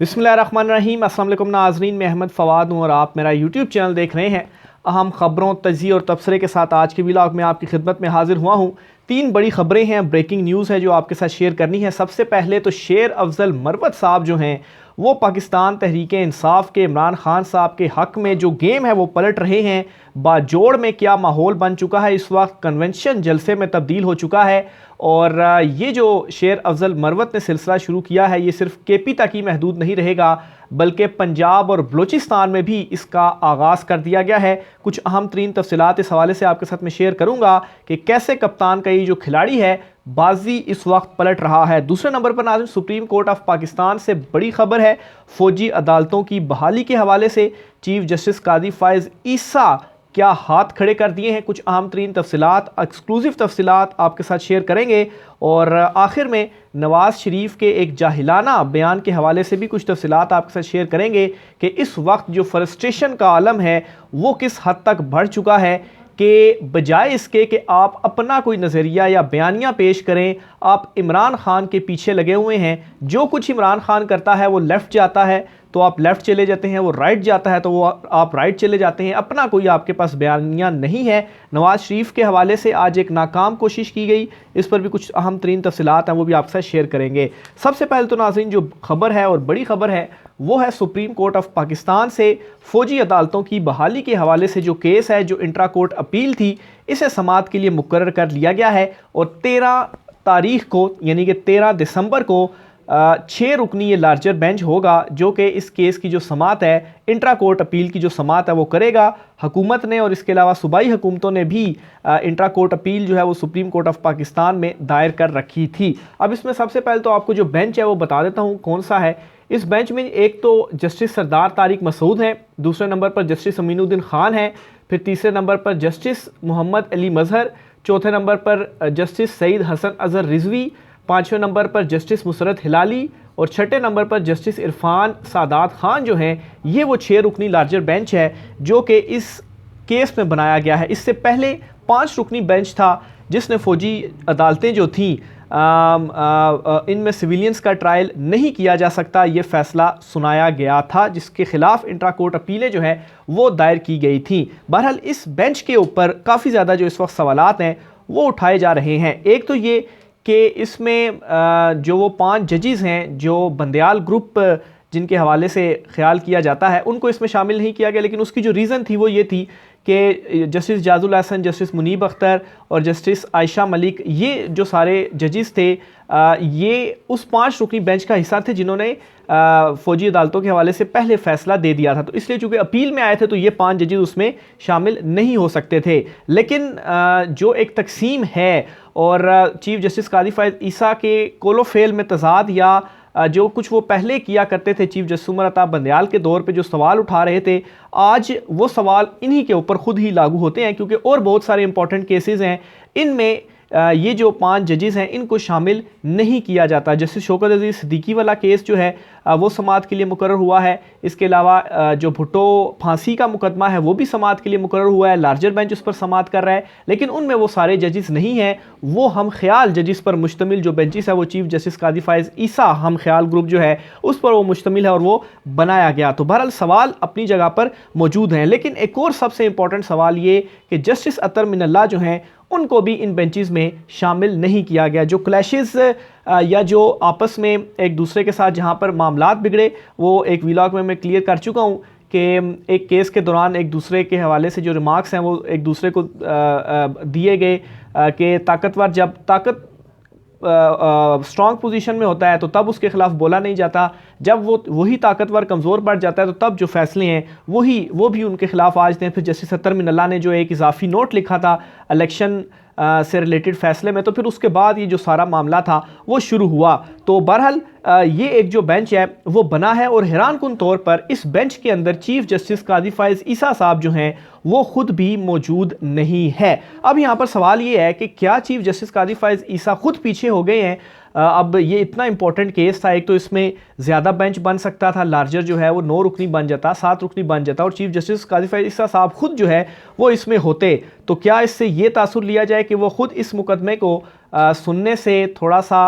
बिस्मिल्लाहिर्रहमानिर्रहीम। अस्सलाम वालेकुम नाज़रीन, मैं अहमद फ़वाद हूँ और आप मेरा यूट्यूब चैनल देख रहे हैं। अहम ख़बरों, तज़िये और तबसरे के साथ आज के व्लॉग में आपकी खिदमत में हाजिर हुआ हूँ। 3 बड़ी ख़बरें हैं, ब्रेकिंग न्यूज़ है जो आपके साथ शेयर करनी है। सबसे पहले तो शेर अफजल मरवत साहब जो हैं वो पाकिस्तान तहरीक इंसाफ के इमरान खान साहब के हक़ में जो गेम है वो पलट रहे हैं। बाजोड़ में क्या माहौल बन चुका है, इस वक्त कन्वेंशन जलसे में तब्दील हो चुका है। और ये जो शेर अफजल मरवत ने सिलसिला शुरू किया है ये सिर्फ केपी तक ही महदूद नहीं रहेगा बल्कि पंजाब और बलूचिस्तान में भी इसका आगाज़ कर दिया गया है। कुछ अहम तरीन तफसीलात इस हवाले से आपके साथ में शेयर करूँगा कि कैसे कप्तान का ये जो खिलाड़ी है बाजी इस वक्त पलट रहा है। दूसरे नंबर पर नाज़रीन, सुप्रीम कोर्ट ऑफ पाकिस्तान से बड़ी खबर है। फ़ौजी अदालतों की बहाली के हवाले से चीफ जस्टिस कादी फ़ाइज़ ईसा क्या हाथ खड़े कर दिए हैं। कुछ अहम तरीन तफसीलात, एक्सक्लूसिव तफसीलात आपके साथ शेयर करेंगे। और आखिर में नवाज़ शरीफ के एक जाहिलाना बयान के हवाले से भी कुछ तफसीलात आपके साथ शेयर करेंगे कि इस वक्त जो फ्रस्ट्रेशन का आलम है वो किस हद तक बढ़ चुका है कि बजाय इसके कि आप अपना कोई नज़रिया या बयानिया पेश करें, आप इमरान खान के पीछे लगे हुए हैं। जो कुछ इमरान खान करता है वो लेफ़्ट जाता है तो आप लेफ़्ट चले जाते हैं, वो राइट जाता है तो वो आप राइट चले जाते हैं। अपना कोई आपके पास बयानिया नहीं है। नवाज़ शरीफ के हवाले से आज एक नाकाम कोशिश की गई, इस पर भी कुछ अहम तरीन तफसीलात हैं वो भी आपके साथ शेयर करेंगे। सबसे पहले तो नाज़रीन जो खबर है और बड़ी खबर है वो है सुप्रीम कोर्ट ऑफ पाकिस्तान से फ़ौजी अदालतों की बहाली के हवाले से जो केस है, जो इंट्रा कोर्ट अपील थी, इसे समाअत के लिए मुकर्रर कर लिया गया है। और 13 तारीख को यानी कि 13 दिसंबर को 6 रुकनी ये लार्जर बेंच होगा जो कि इस केस की जो समाअत है, इंट्रा कोर्ट अपील की जो समाअत है वो करेगा। हुकूमत ने और इसके अलावा सूबाई हुकूमतों ने भी इंट्रा कोर्ट अपील जो है वो सुप्रीम कोर्ट ऑफ पाकिस्तान में दायर कर रखी थी। अब इसमें सबसे पहले तो आपको जो बेंच है वो बता देता हूँ कौन सा है। इस बेंच में एक तो जस्टिस सरदार तारिक मसूद हैं, दूसरे नंबर पर जस्टिस अमीनुद्दीन खान है, फिर तीसरे नंबर पर जस्टिस मोहम्मद अली मजहर, चौथे नंबर पर जस्टिस सईद हसन अजहर रिजवी, पाँचवें नंबर पर जस्टिस मुसरत हिलाली और छठे नंबर पर जस्टिस इरफान सादात खान जो हैं। ये वो 6 रुकनी लार्जर बेंच है जो कि इस केस में बनाया गया है। इससे पहले 5 रुकनी बेंच था जिसने फ़ौजी अदालतें जो थीं इनमें सिविलियंस का ट्रायल नहीं किया जा सकता, ये फ़ैसला सुनाया गया था जिसके ख़िलाफ़ इंट्रा कोर्ट अपीलें जो है वो दायर की गई थी। बहरहाल इस बेंच के ऊपर काफ़ी ज़्यादा जो इस वक्त सवालात हैं वो उठाए जा रहे हैं। एक तो ये कि इसमें जो वो 5 जजेस हैं जो बंदयाल ग्रुप जिनके हवाले से ख्याल किया जाता है उनको इसमें शामिल नहीं किया गया, लेकिन उसकी जो रीज़न थी वो ये थी कि जस्टिस जाजुल हसन, जस्टिस मुनीब अख्तर और जस्टिस आयशा मलिक, ये जो सारे जजेस थे ये उस 5 रुकनी बेंच का हिस्सा थे जिन्होंने फ़ौजी अदालतों के हवाले से पहले फ़ैसला दे दिया था। तो इसलिए चूँकि अपील में आए थे तो ये 5 जजेस उसमें शामिल नहीं हो सकते थे। लेकिन जो एक तकसीम है और चीफ जस्टिस कादी फ़ाइज़ ईसा के कोलोफेल में तज़ाद या जो कुछ वो पहले किया करते थे चीफ जस्टिस उमर अता बंदयाल के दौर पे जो सवाल उठा रहे थे, आज वो सवाल इन्हीं के ऊपर ख़ुद ही लागू होते हैं क्योंकि और बहुत सारे इंपॉर्टेंट केसेस हैं इनमें ये जो 5 जजेस हैं इनको शामिल नहीं किया जाता। जस्टिस शौकत अजीज़ सिद्दीकी वाला केस जो है वो समाअत के लिए मुकर्रर हुआ है। इसके अलावा जो भुट्टो फांसी का मुकदमा है वो भी समाअत के लिए मुकर्रर हुआ है, लार्जर बेंच उस पर समाअत कर रहा है, लेकिन उनमें वो सारे जजेस नहीं हैं। वो हम ख्याल जजेस पर मुश्तमिल जो बेंचेस है वो चीफ जस्टिस कादी फ़ाइज़ ईसा हम ख्याल ग्रुप जो है उस पर वो मुश्तमिल है और वो बनाया गया। तो बहरहाल सवाल अपनी जगह पर मौजूद हैं, लेकिन एक और सबसे इंपॉर्टेंट सवाल ये कि जस्टिस अतर मिनल्ला जो हैं उनको भी इन बेंचेस में शामिल नहीं किया गया। जो क्लैशेस या जो आपस में एक दूसरे के साथ जहां पर मामलात बिगड़े वो एक व्लॉग में मैं क्लियर कर चुका हूं कि एक केस के दौरान एक दूसरे के हवाले से जो रिमार्क्स हैं वो एक दूसरे को दिए गए कि ताकतवर जब स्ट्रॉन्ग पोजीशन में होता है तो तब उसके खिलाफ बोला नहीं जाता, जब वही ताकतवर कमज़ोर बढ़ जाता है तो तब जो फैसले हैं वो भी उनके खिलाफ आ जाते हैं। फिर जस्टिस अतर मिनल्ला ने जो एक इजाफी नोट लिखा था इलेक्शन से रिलेटेड फ़ैसले में, तो फिर उसके बाद ये जो सारा मामला था वो शुरू हुआ। तो बहरहाल ये एक जो बेंच है वो बना है और हैरान कुन तौर पर इस बेंच के अंदर चीफ जस्टिस कादी फ़ाइज़ ईसा साहब जो हैं वो ख़ुद भी मौजूद नहीं है। अब यहाँ पर सवाल ये है कि क्या चीफ जस्टिस कादी फ़ाइज़ ईसा ख़ुद पीछे हो गए हैं। अब ये इतना इंपॉर्टेंट केस था, एक तो इसमें ज़्यादा बेंच बन सकता था, लार्जर जो है वो 9 रुकनी बन जाता, 7 रुकनी बन जाता और चीफ जस्टिस कादी फ़ाइज़ ईसा साहब खुद जो है वो इसमें होते। तो क्या इससे ये तासुर लिया जाए कि वो ख़ुद इस मुकदमे को सुनने से थोड़ा सा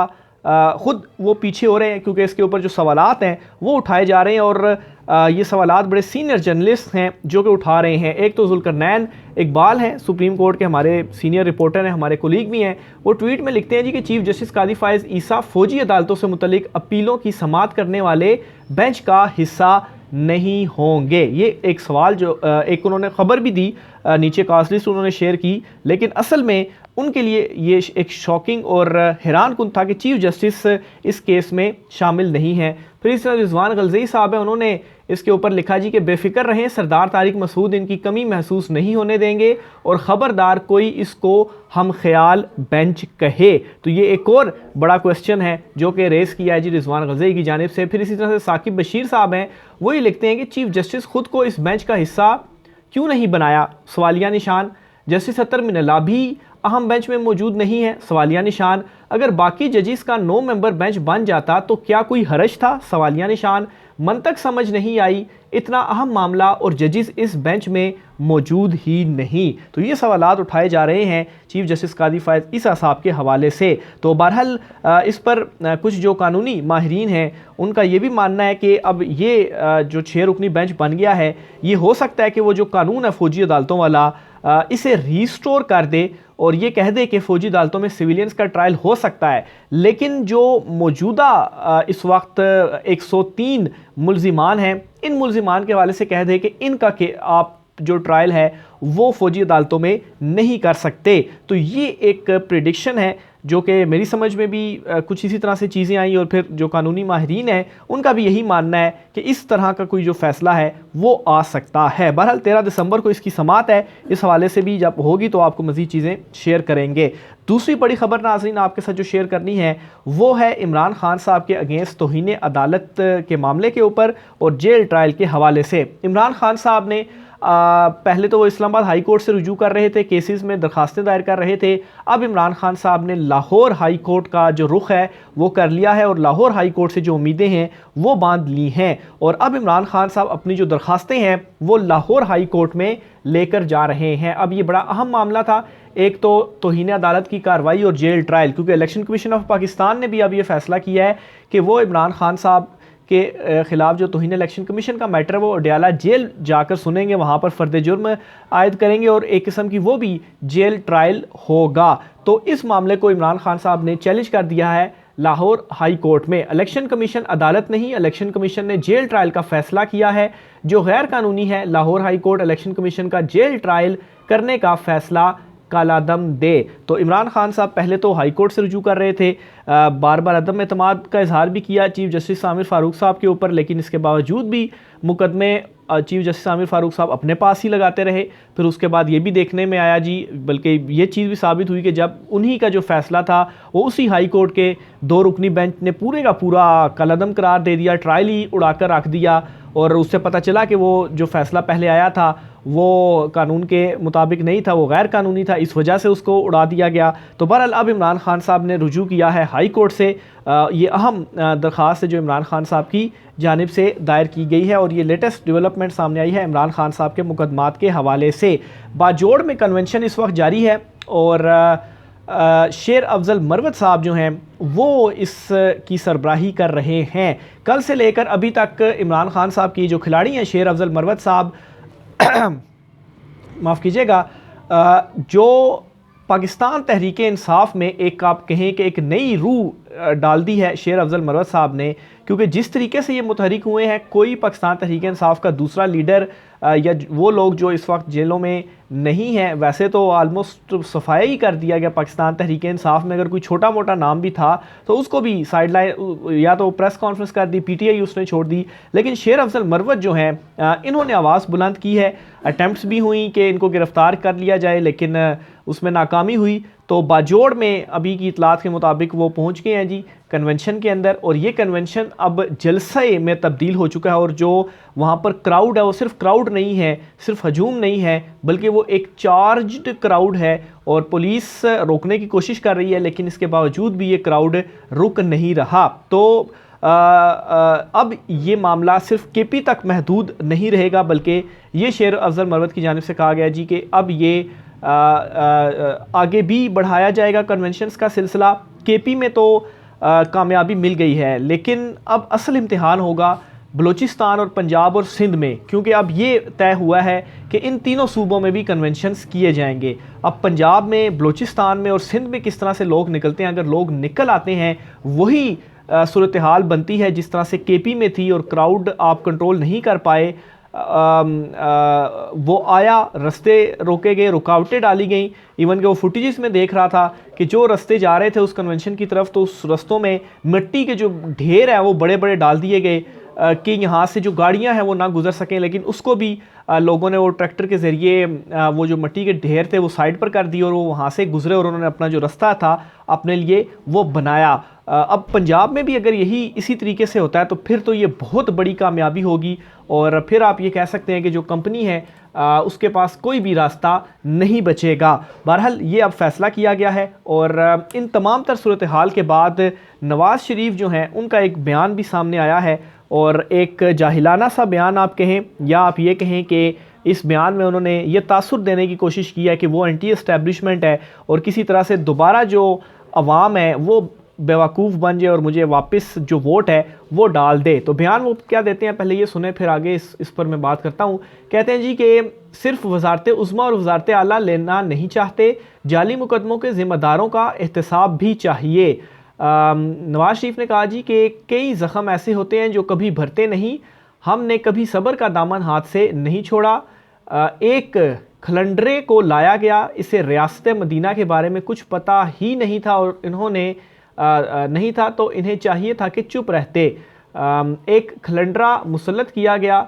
ख़ुद वो पीछे हो रहे हैं, क्योंकि इसके ऊपर जो सवालात हैं वो उठाए जा रहे हैं और ये सवालात बड़े सीनियर जर्नलिस्ट हैं जो कि उठा रहे हैं। एक तो जुल्करनैन इकबाल हैं, सुप्रीम कोर्ट के हमारे सीनियर रिपोर्टर हैं, हमारे कोलीग भी हैं। वो ट्वीट में लिखते हैं जी कि चीफ जस्टिस कादी फायज़ ईसा फ़ौजी अदालतों से मुतल्लिक अपीलों की समाअत करने वाले बेंच का हिस्सा नहीं होंगे। ये एक सवाल जो एक उन्होंने ख़बर भी दी, नीचे कास्ट लिस्ट उन्होंने शेयर की, लेकिन असल में उनके लिए ये एक शॉकिंग और हैरानकुन था कि चीफ जस्टिस इस केस में शामिल नहीं हैं। फिर इस तरह रिजवान गलज़ई साहब हैं, उन्होंने इसके ऊपर लिखा जी कि बेफिक्र रहें, सरदार तारिक मसूद इनकी कमी महसूस नहीं होने देंगे और ख़बरदार कोई इसको हम ख्याल बेंच कहे। तो ये एक और बड़ा क्वेश्चन है जो कि रेस किया है जी रिजवान गलज़ई की जानिब से। फिर इसी तरह से साकिब बशीर साहब हैं, वो ये लिखते हैं कि चीफ जस्टिस खुद को इस बेंच का हिस्सा क्यों नहीं बनाया, सवालिया निशान। जस्टिस अतर मिनल्ला भी अहम बेंच में मौजूद नहीं है, सवालिया निशान। अगर बाकी जजिस का 9 मेंबर बेंच बन जाता तो क्या कोई हरज था, सवालिया निशान। मंतक समझ नहीं आई, इतना अहम मामला और जजिस इस बेंच में मौजूद ही नहीं। तो ये सवालात उठाए जा रहे हैं चीफ जस्टिस कादी फायज़ ईसा साहब के हवाले से। तो बहरहाल इस पर कुछ जो कानूनी माहिरीन हैं उनका ये भी मानना है कि अब ये जो 6 रुकनी बेंच बन गया है, ये हो सकता है कि वो जो कानून है फ़ौजी अदालतों वाला इसे रीस्टोर कर दे और ये कह दे कि फ़ौजी अदालतों में सिविलियंस का ट्रायल हो सकता है। लेकिन जो मौजूदा इस वक्त 103 मुल्ज़िमान हैं, इन मुल्ज़िमान के हवाले से कह दे कि इनका कि आप जो ट्रायल है वो फ़ौजी अदालतों में नहीं कर सकते। तो ये एक प्रिडिक्शन है जो कि मेरी समझ में भी कुछ इसी तरह से चीज़ें आई और फिर जो कानूनी माहिरीन हैं उनका भी यही मानना है कि इस तरह का कोई जो फ़ैसला है वो आ सकता है। बहरहाल 13 दिसंबर को इसकी समाअत है, इस हवाले से भी जब होगी तो आपको मज़ीद चीज़ें शेयर करेंगे। दूसरी बड़ी खबर नाज़रीन आपके साथ जो शेयर करनी है वो है इमरान खान साहब के अगेंस्ट तौहीन अदालत के मामले के ऊपर और जेल ट्रायल के हवाले से। इमरान खान साहब ने पहले तो वो इस्लामाबाद हाई कोर्ट से रुजू कर रहे थे, केसेस में दरखास्तें दायर कर रहे थे। अब इमरान खान साहब ने लाहौर हाई कोर्ट का जो रुख है वो कर लिया है और लाहौर हाई कोर्ट से जो उम्मीदें हैं वो बांध ली हैं और अब इमरान खान साहब अपनी जो दरखास्तें हैं वो लाहौर हाई कोर्ट में लेकर जा रहे हैं। अब ये बड़ा अहम मामला था, एक तो तौहीन अदालत की कार्रवाई और जेल ट्रायल, क्योंकि इलेक्शन कमीशन ऑफ पाकिस्तान ने भी अब ये फैसला किया है कि वो इमरान खान साहब के ख़िलाफ़ जो तौहीन इलेक्शन कमीशन का मैटर है वो अडयाला जेल जाकर सुनेंगे, वहाँ पर फ़र्द जुर्म आयद करेंगे और एक किस्म की वो भी जेल ट्रायल होगा। तो इस मामले को इमरान खान साहब ने चैलेंज कर दिया है लाहौर हाई कोर्ट में। इलेक्शन कमीशन अदालत नहीं, इलेक्शन कमीशन ने जेल ट्रायल का फ़ैसला किया है जो गैर कानूनी है। Lahore high court election commission का जेल ट्रायल करने का फ़ैसला कालादम दे। तो इमरान खान साहब पहले तो हाई कोर्ट से रुजू कर रहे थे, बार बार अदम एतमाद का इजहार भी किया चीफ जस्टिस आमिर फ़ारूक साहब के ऊपर, लेकिन इसके बावजूद भी मुकदमे चीफ जस्टिस आमिर फ़ारूक साहब अपने पास ही लगाते रहे। फिर उसके बाद ये भी देखने में आया जी, बल्कि ये चीज़ भी साबित हुई कि जब उन्हीं का जो फ़ैसला था वो उसी हाई कोर्ट के 2 रुकनी बेंच ने पूरे का पूरा कलअदम करार दे दिया, ट्रायल ही उड़ाकर रख दिया और उससे पता चला कि वो जो फ़ैसला पहले आया था वो कानून के मुताबिक नहीं था, वो गैर कानूनी था, इस वजह से उसको उड़ा दिया गया। तो बहरहाल अब इमरान खान साहब ने रुजू किया है हाई कोर्ट से। ये अहम दरख्वास्त है जो इमरान खान साहब की जानिब से दायर की गई है और ये लेटेस्ट डेवलपमेंट सामने आई है इमरान खान साहब के मुकदमात के हवाले से। बाजोड़ में कन्वेंशन इस वक्त जारी है और शेर अफजल मरवत साहब जो हैं वो इस की सरबराही कर रहे हैं। कल से लेकर अभी तक इमरान खान साहब की जो खिलाड़ी हैं शेर अफजल मरवत साहब माफ़ कीजिएगा, जो पाकिस्तान तहरीक इंसाफ में एक आप कहें कि एक नई रूह डाल दी है शेर अफजल मरवत साहब ने, क्योंकि जिस तरीके से ये मुतहरिक हुए हैं कोई पाकिस्तान तहरीक इंसाफ का दूसरा लीडर या वो लोग जो इस वक्त जेलों में नहीं हैं, वैसे तो आलमोस्ट सफाया ही कर दिया गया पाकिस्तान तहरीक इंसाफ में। अगर कोई छोटा मोटा नाम भी था तो उसको भी साइडलाइन या तो प्रेस कॉन्फ्रेंस कर दी, पीटीआई उसने छोड़ दी, लेकिन शेर अफजल मरवत जो हैं इन्होंने आवाज़ बुलंद की है। अटैम्प्ट्स भी हुई कि इनको गिरफ़्तार कर लिया जाए लेकिन उसमें नाकामी हुई। तो बाजोड़ में अभी की इतलात के मुताबिक वो पहुंच गए हैं जी कन्वेंशन के अंदर और ये कन्वेंशन अब जलसे में तब्दील हो चुका है और जो वहाँ पर क्राउड है वो सिर्फ क्राउड नहीं है, सिर्फ हजूम नहीं है, बल्कि वो एक चार्ज्ड क्राउड है और पुलिस रोकने की कोशिश कर रही है, लेकिन इसके बावजूद भी ये क्राउड रुक नहीं रहा। तो अब ये मामला सिर्फ केपी तक महदूद नहीं रहेगा, बल्कि ये शेर अफजल मरवत की जानिब से कहा गया जी कि अब ये आगे भी बढ़ाया जाएगा कन्वेंशंस का सिलसिला। केपी में तो कामयाबी मिल गई है, लेकिन अब असल इम्तिहान होगा बलूचिस्तान और पंजाब और सिंध में, क्योंकि अब ये तय हुआ है कि इन तीनों सूबों में भी कन्वेंशंस किए जाएंगे। अब पंजाब में, बलूचिस्तान में और सिंध में किस तरह से लोग निकलते हैं, अगर लोग निकल आते हैं वही सूरत हाल बनती है जिस तरह से केपी में थी और क्राउड आप कंट्रोल नहीं कर पाए। वो आया, रास्ते रोके गए, रुकावटें डाली गई। इवन कि वो फुटेजेस में देख रहा था कि जो रास्ते जा रहे थे उस कन्वेंशन की तरफ, तो उस रास्तों में मिट्टी के जो ढेर है वो बड़े बड़े डाल दिए गए कि यहाँ से जो गाड़ियाँ हैं वो ना गुजर सकें। लेकिन उसको भी लोगों ने वो ट्रैक्टर के ज़रिए वो जो मिट्टी के ढेर थे वो साइड पर कर दिए और वो वहाँ से गुजरे और उन्होंने अपना जो रास्ता था अपने लिए वो बनाया। अब पंजाब में भी अगर यही इसी तरीके से होता है तो फिर तो ये बहुत बड़ी कामयाबी होगी और फिर आप ये कह सकते हैं कि जो कंपनी है उसके पास कोई भी रास्ता नहीं बचेगा। बहरहाल ये अब फैसला किया गया है और इन तमाम तर सूरत हाल के बाद नवाज़ शरीफ जो हैं उनका एक बयान भी सामने आया है और एक जाहिलाना सा बयान आप कहें या आप ये कहें कि इस बयान में उन्होंने ये तासुर देने की कोशिश की है कि वो एंटी एस्टेब्लिशमेंट है और किसी तरह से दोबारा जो अवाम है वो बेवकूफ़ बन जाए और मुझे वापस जो वोट है वो डाल दे। तो बयान वो क्या देते हैं पहले ये सुने, फिर आगे इस पर मैं बात करता हूँ। कहते हैं जी कि सिर्फ वजारत उज़्मा और वजारत आला लेना नहीं चाहते, जाली मुकदमों के ज़िम्मेदारों का एहतसाब भी चाहिए। नवाज़ शरीफ ने कहा जी कि कई ज़ख़म ऐसे होते हैं जो कभी भरते नहीं, हमने कभी सब्र का दामन हाथ से नहीं छोड़ा। एक खलंडरे को लाया गया, इसे रियासत मदीना के बारे में कुछ पता ही नहीं था और इन्होंने नहीं था तो इन्हें चाहिए था कि चुप रहते। एक खलंडरा मुसल्लत किया गया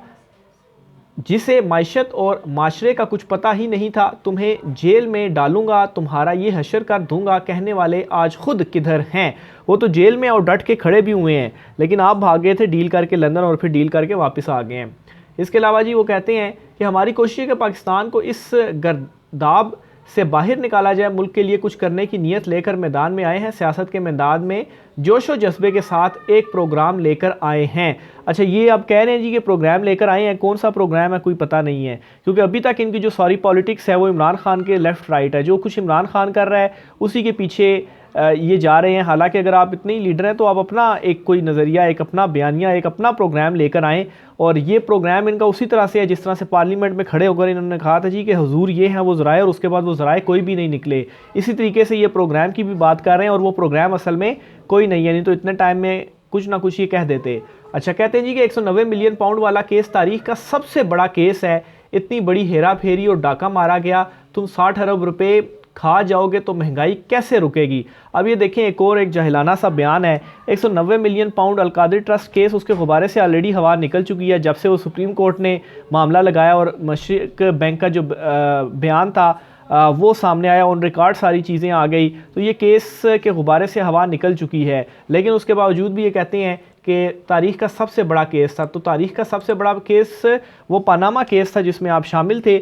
जिसे मायशत और माशरे का कुछ पता ही नहीं था, तुम्हें जेल में डालूंगा, तुम्हारा ये हशर कर दूंगा, कहने वाले आज खुद किधर हैं। वो तो जेल में और डट के खड़े भी हुए हैं, लेकिन आप भाग गए थे डील करके लंदन और फिर डील करके वापस आ गए हैं। इसके अलावा जी वो कहते हैं कि हमारी कोशिश है कि पाकिस्तान को इस गर्दाब से बाहर निकाला जाए, मुल्क के लिए कुछ करने की नीयत लेकर मैदान में आए हैं, सियासत के मैदान में जोश व जज्बे के साथ एक प्रोग्राम लेकर आए हैं। अच्छा, ये आप कह रहे हैं जी कि प्रोग्राम लेकर आए हैं, कौन सा प्रोग्राम है कोई पता नहीं है, क्योंकि अभी तक इनकी जो सारी पॉलिटिक्स है वो इमरान खान के लेफ़्ट राइट है, जो कुछ इमरान खान कर रहा है उसी के पीछे ये जा रहे हैं। हालांकि अगर आप इतने ही लीडर हैं तो आप अपना एक कोई नज़रिया, एक अपना बयानिया, एक अपना प्रोग्राम लेकर आएँ। और ये प्रोग्राम इनका उसी तरह से है जिस तरह से पार्लियामेंट में खड़े होकर इन्होंने कहा था जी कि हुजूर ये हैं वो ज़राए, और उसके बाद वो ज़राए कोई भी नहीं निकले। इसी तरीके से ये प्रोग्राम की भी बात कर रहे हैं और वो प्रोग्राम असल में कोई नहीं है, नहीं तो इतने टाइम में कुछ ना कुछ ये कह देते। अच्छा, कहते हैं जी कि 190 मिलियन पाउंड वाला केस तारीख का सबसे बड़ा केस है, इतनी बड़ी हेरा फेरी और डाका मारा गया, तुम 60 अरब रुपये खा जाओगे तो महंगाई कैसे रुकेगी। अब ये देखें एक और एक जाहिलाना सा बयान है। 190 million pound Al-Qadir trust case, उसके गुब्बारे से ऑलरेडी हवा निकल चुकी है जब से वो सुप्रीम कोर्ट ने मामला लगाया और मशरिक बैंक का जो बयान था वो सामने आया, ऑन रिकॉर्ड सारी चीज़ें आ गई। तो ये केस के गुब्बारे से हवा निकल चुकी है, लेकिन उसके बावजूद भी ये कहते हैं कि तारीख का सबसे बड़ा केस था। तो तारीख का सबसे बड़ा केस वो पनामा केस था जिसमें आप शामिल थे,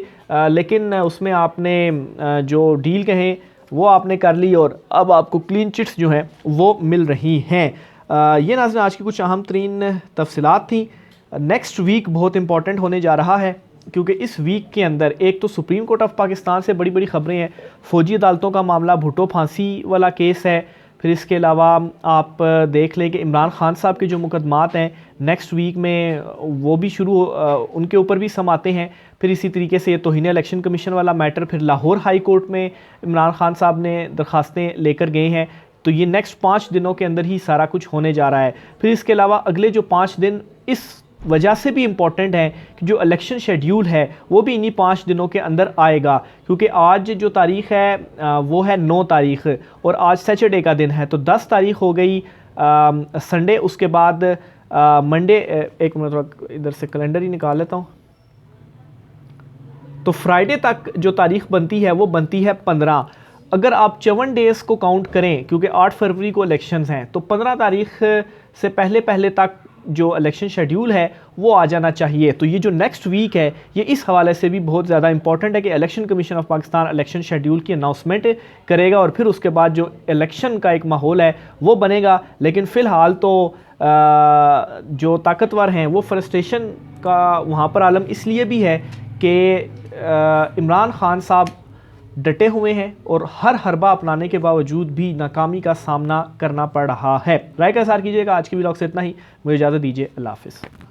लेकिन उसमें आपने जो डील कहें वो आपने कर ली और अब आपको क्लीन चिट्स जो हैं वो मिल रही हैं। ये नाज़रीन आज की कुछ अहम तरीन तफसीलात थी। नेक्स्ट वीक बहुत इंपॉर्टेंट होने जा रहा है, क्योंकि इस वीक के अंदर एक तो सुप्रीम कोर्ट ऑफ पाकिस्तान से बड़ी बड़ी खबरें हैं, फ़ौजी अदालतों का मामला, भुट्टो फांसी वाला केस है, फिर इसके अलावा आप देख लें कि इमरान खान साहब के जो मुकदमात हैं नेक्स्ट वीक में वो भी शुरू उनके ऊपर भी समाते हैं। फिर इसी तरीके से ये तौहीन इलेक्शन कमीशन वाला मैटर, फिर लाहौर हाई कोर्ट में इमरान खान साहब ने दरखास्तें लेकर गए हैं। तो ये नेक्स्ट 5 दिनों के अंदर ही सारा कुछ होने जा रहा है। फिर इसके अलावा अगले जो 5 दिन इस वजह से भी इम्पॉर्टेंट है कि जो इलेक्शन शेड्यूल है वो भी इन्हीं 5 दिनों के अंदर आएगा, क्योंकि आज जो तारीख़ है वो है 9 तारीख़ और आज सैटरडे का दिन है। तो 10 तारीख़ हो गई संडे, उसके बाद मंडे, एक मिनट इधर से कैलेंडर ही निकाल लेता हूँ, तो फ्राइडे तक जो तारीख़ बनती है वो बनती है 15। अगर आप 54 डेज़ को काउंट करें, क्योंकि 8 फरवरी को इलेक्शंस हैं, तो 15 तारीख़ से पहले तक जो इलेक्शन शेड्यूल है वो आ जाना चाहिए। तो ये जो नेक्स्ट वीक है ये इस हवाले से भी बहुत ज़्यादा इंपॉर्टेंट है कि election commission of Pakistan election schedule की अनाउंसमेंट करेगा और फिर उसके बाद जो इलेक्शन का एक माहौल है वो बनेगा। लेकिन फ़िलहाल तो जो ताकतवर हैं वो फ्रस्ट्रेशन का वहाँ पर आलम इसलिए भी है कि इमरान खान साहब डटे हुए हैं और हर हरबा अपनाने के बावजूद भी नाकामी का सामना करना पड़ रहा है। राय का इज़हार कीजिएगा। आज की व्लॉग से इतना ही, मुझे इजाज़त दीजिए। अल्लाह हाफ़िज़।